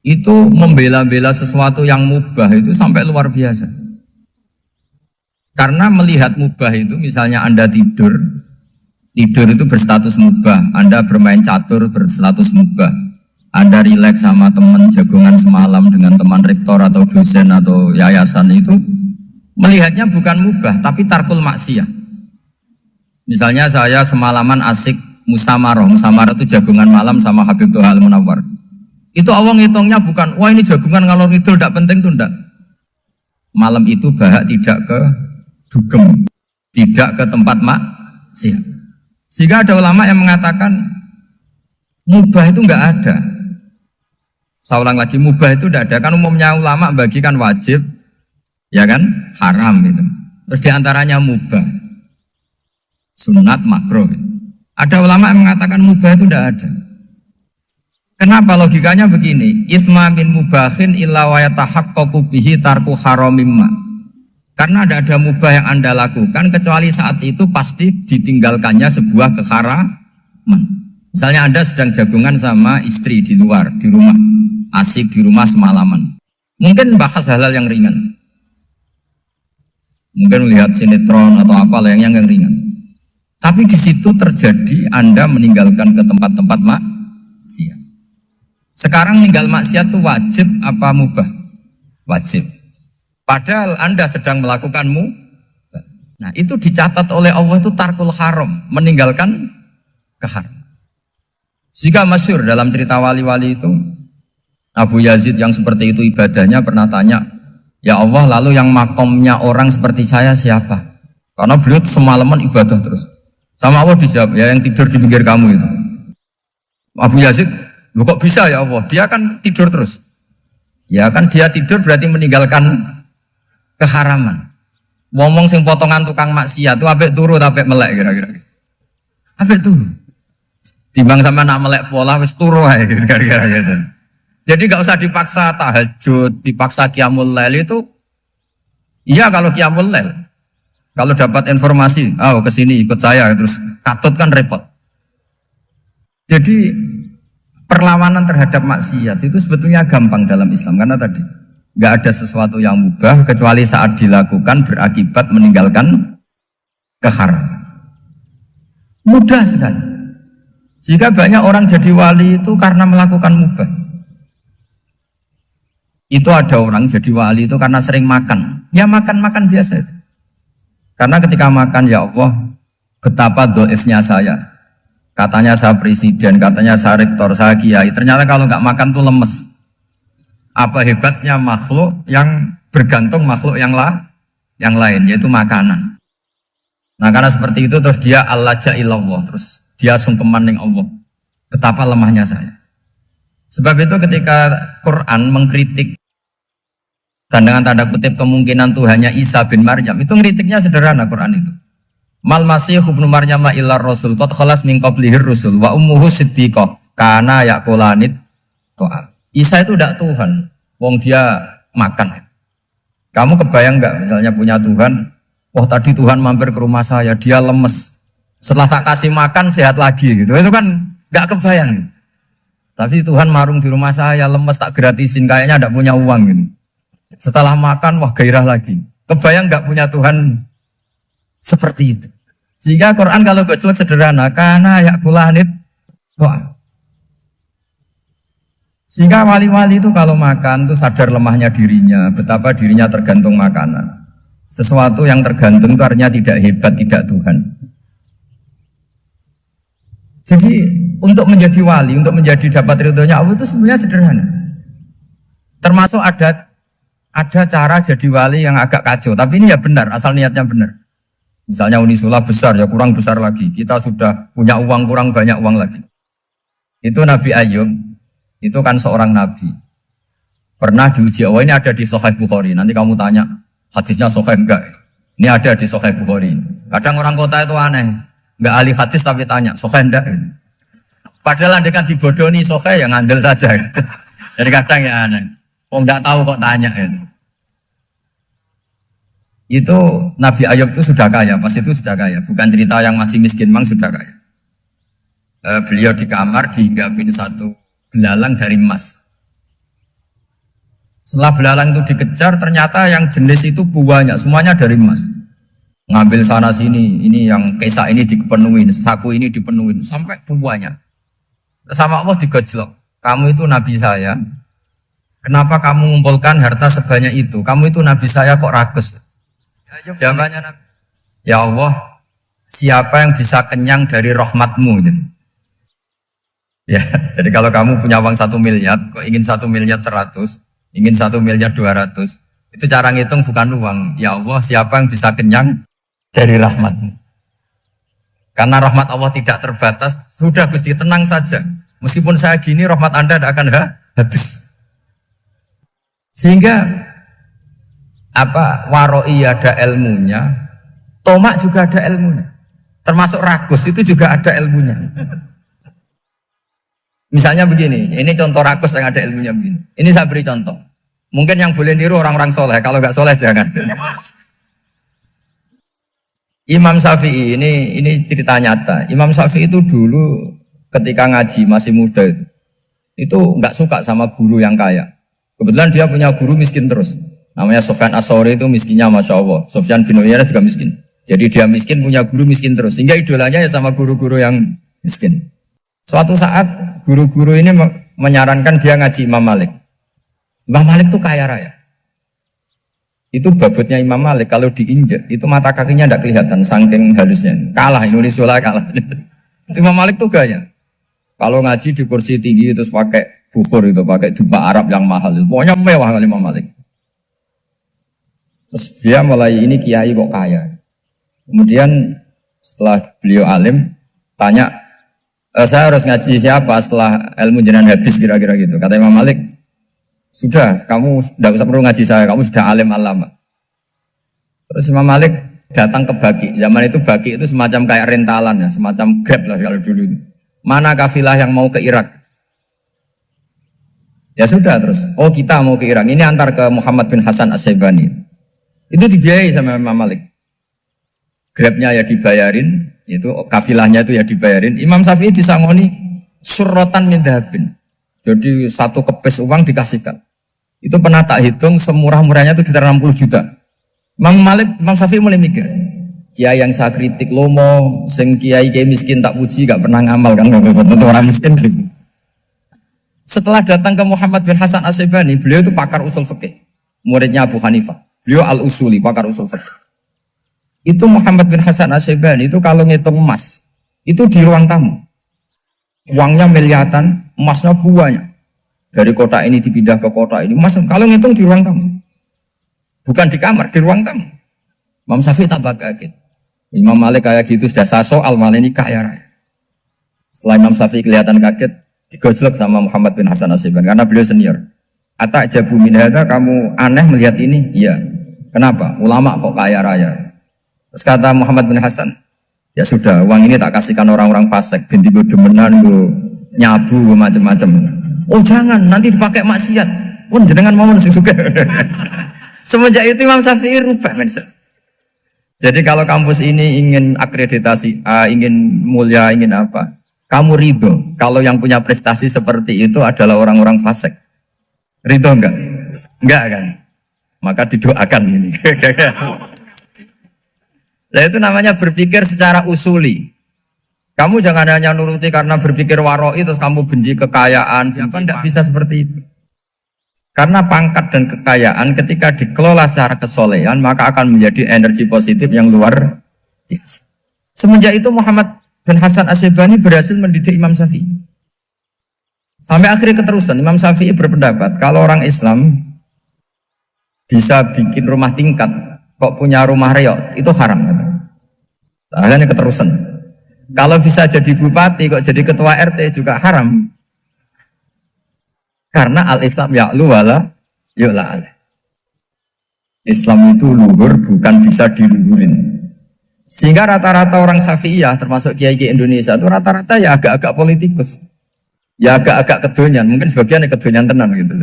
itu membela-bela sesuatu yang mubah itu sampai luar biasa. Karena melihat mubah itu, misalnya Anda tidur itu berstatus mubah, Anda bermain catur berstatus mubah, Anda rileks sama teman jagongan semalam dengan teman rektor atau dosen atau yayasan, itu melihatnya bukan mubah tapi tarkul maksiyah. Misalnya saya semalaman asik Musamarah itu jagungan malam sama Habib Toha Al-Munawwar. Itu Allah ngitungnya bukan, wah ini jagungan ngalor ngidul tidak penting, itu tidak. Malam itu bahak tidak ke dugem, tidak ke tempat maksiat. Sehingga ada ulama yang mengatakan mubah itu enggak ada. Saya ulang lagi, mubah itu tidak ada. Kan umumnya ulama bagikan wajib, ya kan, haram gitu. Terus diantaranya mubah, sunat, makruh. Ada ulama yang mengatakan mubah itu tidak ada. Kenapa? Logikanya begini, isma min mubahin illa wa yatahaqqaqu bihi tarku haramimma. Karena tidak ada mubah yang Anda lakukan kecuali saat itu pasti ditinggalkannya sebuah keharaman. Misalnya Anda sedang jagungan sama istri di luar, di rumah, asik di rumah semalaman. Mungkin bahas hal-hal yang ringan. Mungkin melihat sinetron atau apalah yang ringan. Tapi di situ terjadi Anda meninggalkan ke tempat-tempat maksiat. Sekarang meninggal maksiat itu wajib apa mubah? Wajib. Padahal Anda sedang melakukan mubah. Nah itu dicatat oleh Allah itu tarkul haram, meninggalkan keharam. Jika masyhur dalam cerita wali-wali itu, Abu Yazid yang seperti itu ibadahnya pernah tanya, ya Allah lalu yang makomnya orang seperti saya siapa? Karena beliau semalaman ibadah terus. Sama Allah dijawab, ya yang tidur di pinggir kamu itu. Abu Yazid, lu kok bisa ya Allah? Dia kan tidur terus. Ya kan dia tidur berarti meninggalkan keharaman. Ngomong sing potongan tukang maksiat tuh apik turu apik melek kira-kira. Apik turu. Timbang sama nak melek pola wis turu ae kira-kira gitu. Jadi gak usah dipaksa tahajud, dipaksa qiyamul lail itu. Iya kalau qiyamul lail. Kalau dapat informasi, kesini ikut saya terus katut kan repot. Jadi perlawanan terhadap maksiat itu sebetulnya gampang dalam Islam karena tadi nggak ada sesuatu yang mubah kecuali saat dilakukan berakibat meninggalkan keharaman. Mudah sekali. Jika banyak orang jadi wali itu karena melakukan mubah. Itu ada orang jadi wali itu karena sering makan. Ya makan biasa itu. Karena ketika makan, ya Allah, betapa doifnya saya. Katanya saya presiden, katanya saya rektor, saya kiai. Ternyata kalau nggak makan tuh lemes. Apa hebatnya makhluk yang bergantung makhluk yang lain, yaitu makanan. Nah karena seperti itu terus dia al-laja ilallah, terus dia sungkeman ning Allah. Betapa lemahnya saya. Sebab itu ketika Quran mengkritik dan dengan tanda kutip kemungkinan Tuhannya Isa bin Maryam, itu ngeritiknya sederhana Quran itu. Mal masih ibnu Maryam illa rasul qad khalas min qablihir rusul wa ummuhu siddiqah kana yaqulanit ta'am. Isa itu tidak Tuhan, wong dia makan. Kamu kebayang nggak misalnya punya Tuhan, tadi Tuhan mampir ke rumah saya, dia lemes. Setelah tak kasih makan sehat lagi gitu. Itu kan nggak kebayang. Tapi Tuhan marung di rumah saya, lemes tak gratisin, kayaknya tidak punya uang gitu. Setelah makan, gairah lagi. Kebayang nggak punya Tuhan seperti itu. Sehingga Quran kalau gojlok sederhana, karena yakulanit ta'am. Sehingga wali-wali itu kalau makan itu sadar lemahnya dirinya, betapa dirinya tergantung makanan. Sesuatu yang tergantung itu artinya tidak hebat, tidak Tuhan. Jadi untuk menjadi wali, untuk menjadi dapat ridhonya Allah itu sebenarnya sederhana. Termasuk ada cara jadi wali yang agak kacau, tapi ini ya benar, asal niatnya benar. Misalnya Unisula besar, ya kurang besar lagi. Kita sudah punya uang, kurang banyak uang lagi. Itu Nabi Ayub, itu kan seorang nabi. Pernah diuji, ini ada di Sahih Bukhari. Nanti kamu tanya, hadisnya Sahih enggak? Ini ada di Sahih Bukhari. Kadang orang kota itu aneh, enggak ahli hadis tapi tanya, Sahih enggak? Padahal anda kan dibodohi Sahih, ya ngandel saja. Jadi kadang ya aneh. Enggak tahu kok tanya itu. Itu Nabi Ayub itu sudah kaya, pas itu sudah kaya. Bukan cerita yang masih miskin, memang sudah kaya. Beliau di kamar dihinggapin satu belalang dari emas. Setelah belalang itu dikejar, ternyata yang jenis itu banyak, semuanya dari emas. Ngambil sana sini, ini yang kesak ini dipenuhin, saku ini dipenuhin, sampai banyak. Sama Allah digojlok. Kamu itu nabi saya. Kenapa kamu mengumpulkan harta sebanyak itu? Kamu itu nabi saya kok rakus? Jawabannya Nabi, ya Allah, siapa yang bisa kenyang dari rahmatmu? Ya, jadi kalau kamu punya uang 1 miliar, kok ingin 1 miliar 100, ingin 1 miliar 200, itu cara ngitung bukan uang. Ya Allah, siapa yang bisa kenyang dari rahmatmu? Karena rahmat Allah tidak terbatas, sudah Gusti tenang saja. Meskipun saya gini, rahmat Anda tidak akan habis. Sehingga waroi ada ilmunya, tomak juga ada ilmunya, termasuk ragus itu juga ada ilmunya. Misalnya begini, ini contoh ragus yang ada ilmunya begini. Ini saya beri contoh. Mungkin yang boleh niru orang-orang soleh, kalau nggak soleh jangan. Imam Syafi'i ini cerita nyata. Imam Syafi'i itu dulu ketika ngaji masih muda itu nggak suka sama guru yang kaya. Kebetulan dia punya guru miskin terus. Namanya Sufyan As-Tsauri, itu miskinnya Masya Allah. Sufyan bin Uyainah juga miskin. Jadi dia miskin, punya guru miskin terus. Sehingga idolanya ya sama guru-guru yang miskin. Suatu saat guru-guru ini menyarankan dia ngaji Imam Malik. Imam Malik itu kaya raya. Itu babutnya Imam Malik, kalau diinjak, itu mata kakinya tidak kelihatan, saking halusnya. Kalah, Indonesia lah kalah. Imam Malik itu gaya. Kalau ngaji di kursi tinggi, terus pakai bukhur itu, pakai jubah Arab yang mahal. Pokoknya mewah kali Imam Malik. Terus dia mulai ini kiai kok kaya. Kemudian setelah beliau alim, tanya, saya harus ngaji siapa setelah ilmu jenengan habis kira-kira gitu. Kata Imam Malik, sudah, kamu tidak usah perlu ngaji saya, kamu sudah alim alama. Terus Imam Malik datang ke Baki. Zaman itu Baki itu semacam kayak rentalan ya, semacam Grab lah kalau dulu. Mana kafilah yang mau ke Irak? Ya sudah terus. Oh kita mau ke Irak. Ini antar ke Muhammad bin Hasan As-Syaibani. Itu dibiayai sama Imam Malik. Grabnya ya dibayarin, itu kafilahnya itu ya dibayarin. Imam Syafi'i disangoni surrotan min dhahabin. Jadi satu kepes uang dikasihkan. Itu pernah tak hitung semurah-murahnya itu sekitar 60 juta. Imam Syafi'i mulai mikir, kiai yang saya kritik lomo, sing kiai miskin tak puji, gak pernah ngamal kan, untuk orang miskin. Setelah datang ke Muhammad bin Hasan As-Syaibani, beliau itu pakar usul fikih, muridnya Abu Hanifah. Beliau al-usuli, pakar usul fikih. Itu Muhammad bin Hasan As-Syaibani itu kalau ngitung emas, itu di ruang tamu. Uangnya miliaran, emasnya banyak. Dari kota ini dipindah ke kota ini, emas kalau ngitung di ruang tamu. Bukan di kamar, di ruang tamu. Imam Syafi'i tambah kaget. Imam Malik kayak gitu sudah saya soal, malah ini kaya raya. Setelah Imam Syafi'i kelihatan kaget, digojlok sama Muhammad bin Hasan As-Syaibani karena beliau senior. Atajabu min hadza, kamu aneh melihat ini? Iya. Kenapa? Ulama kok kaya raya. Terus kata Muhammad bin Hasan, ya sudah, uang ini tak kasihkan orang-orang fasik, binti gue demenan, gue nyabu, gue macam-macam. Oh jangan, nanti dipakai maksiat. Pun jenengan mau suka. Semenjak itu Imam Syafi'i rubah mindset. Jadi kalau kampus ini ingin akreditasi A, ingin mulia, ingin apa, kamu ridho kalau yang punya prestasi seperti itu adalah orang-orang fasik. Ridho enggak? Enggak kan? Maka didoakan ini. Nah itu namanya berpikir secara usuli. Kamu jangan hanya nuruti karena berpikir waroi terus kamu benci kekayaan. Tidak bisa seperti itu. Karena pangkat dan kekayaan ketika dikelola secara kesolehan maka akan menjadi energi positif yang luar biasa. Semenjak itu Muhammad bin Hasan As-Syaibani berhasil mendidik Imam Syafi'i. Sampai akhirnya keterusan Imam Syafi'i berpendapat kalau orang Islam bisa bikin rumah tingkat kok punya rumah reot itu haram. Akhirnya keterusan. Kalau bisa jadi bupati kok jadi ketua RT juga haram. Karena al-Islam ya'lu wala yu'la alaih. Islam itu luhur bukan bisa diluhurin. Sehingga rata-rata orang Syafi'iyah termasuk kiai-kiai Indonesia itu rata-rata ya agak-agak politikus. Ya agak-agak kedonyan, mungkin sebagian kedonyan tenan gitu.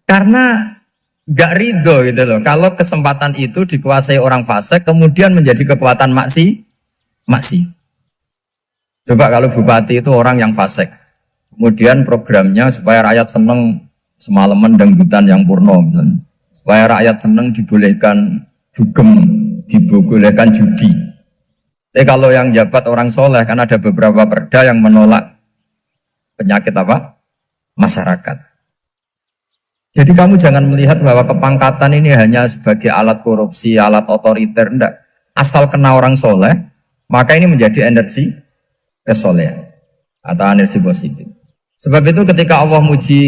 Karena gak ridho gitu loh. Kalau kesempatan itu dikuasai orang fasik kemudian menjadi kekuatan maksi. Coba kalau bupati itu orang yang fasik. Kemudian programnya supaya rakyat seneng semalaman dangdutan yang purno misalnya. Supaya rakyat seneng dibolehkan dugem, dibolehkan judi. Tapi kalau yang jabat orang soleh kan ada beberapa perda yang menolak penyakit apa? Masyarakat. Jadi kamu jangan melihat bahwa kepangkatan ini hanya sebagai alat korupsi, alat otoriter, enggak. Asal kena orang soleh, maka ini menjadi energi kesolehan atau energi positif. Sebab itu ketika Allah muji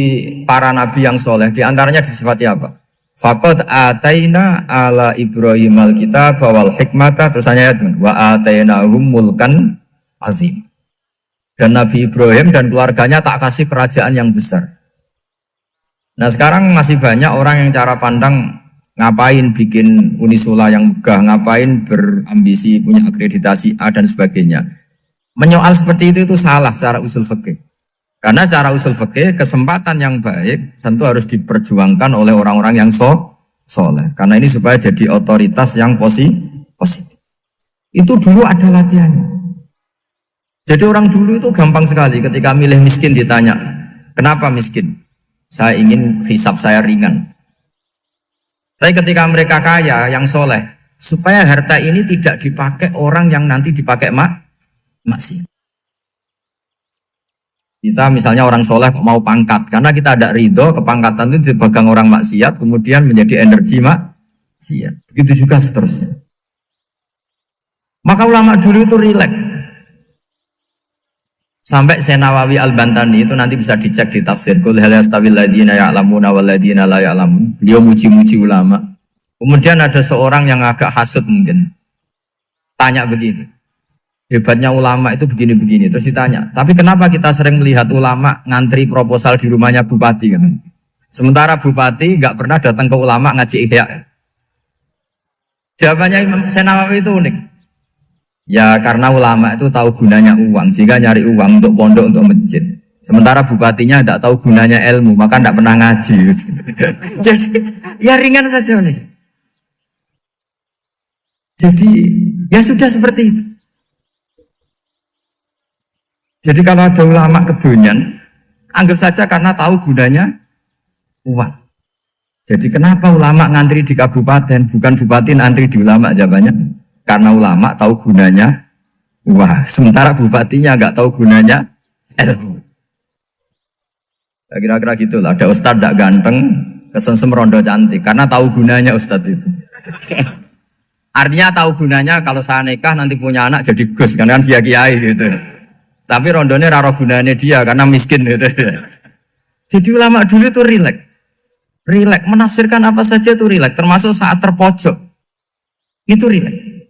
para nabi yang soleh, diantaranya disifati apa? Faqad ataina ala Ibrahim al-kitab wal hikmata, terus ayat wa atainahum mulkan azim. Dan Nabi Ibrahim dan keluarganya tak kasih kerajaan yang besar. Nah sekarang masih banyak orang yang cara pandang ngapain bikin Unisula yang megah, ngapain berambisi punya akreditasi A dan sebagainya. Menyoal seperti itu salah secara usul fikih. Karena secara usul fikih kesempatan yang baik tentu harus diperjuangkan oleh orang-orang yang soleh. Karena ini supaya jadi otoritas yang positif. Itu dulu ada latihannya. Jadi orang dulu itu gampang sekali ketika milih miskin ditanya, kenapa miskin? Saya ingin hisab saya ringan. Tapi ketika mereka kaya, yang soleh, supaya harta ini tidak dipakai orang yang nanti dipakai maksiat. Kita misalnya orang soleh mau pangkat, karena kita ada ridho, kepangkatan itu dipegang orang maksiat, kemudian menjadi energi maksiat. Begitu juga seterusnya. Maka ulama dulu itu rileks. Sampai Senawawi Al-Bantani itu nanti bisa dicek di tafsir. Qul hal yastawil ladzina ya'lamuna wal ladzina la ya'lamun. Beliau muji-muji ulama. Kemudian ada seorang yang agak hasud mungkin. Tanya begini. Hebatnya ulama itu begini-begini. Terus ditanya, tapi kenapa kita sering melihat ulama ngantri proposal di rumahnya bupati kan? Sementara bupati nggak pernah datang ke ulama ngaji ihya. Jawabannya Imam Senawawi itu unik. Ya karena ulama itu tahu gunanya uang, sehingga nyari uang untuk pondok, untuk masjid. Sementara bupatinya tidak tahu gunanya ilmu, maka tidak pernah ngaji. Jadi ya ringan saja oleh. Jadi ya sudah seperti itu. Jadi kalau ada ulama kedonyan, anggap saja karena tahu gunanya uang. Jadi kenapa ulama ngantri di kabupaten, bukan bupati ngantri di ulama? Jawabannya karena ulama tahu gunanya uang. Sementara bupatinya nggak tahu gunanya ilmu. Ya, kira-kira gitulah. Ada ustadz tidak ganteng, kesensem rondo cantik, karena tahu gunanya ustadz itu. Artinya tahu gunanya kalau saya nikah nanti punya anak jadi gus, kan dia kiai gitu. Tapi rondonya raro gunanya dia karena miskin gitu. Jadi ulama dulu itu rileks, menafsirkan apa saja itu rileks, termasuk saat terpojok itu rileks.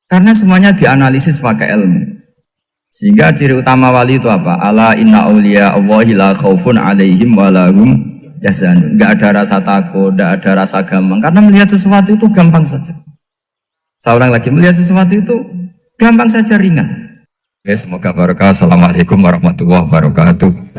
Karena semuanya dianalisis pakai ilmu. Sehingga ciri utama wali itu apa? Ala inna awliya Allahi la khaufun alaihim walahum yahzanun. Enggak ada rasa takut, enggak ada rasa gampang. Karena melihat sesuatu itu gampang saja. Saya ulang lagi, melihat sesuatu itu gampang saja, ringan. Oke, semoga barokah. Assalamualaikum warahmatullahi wabarakatuh.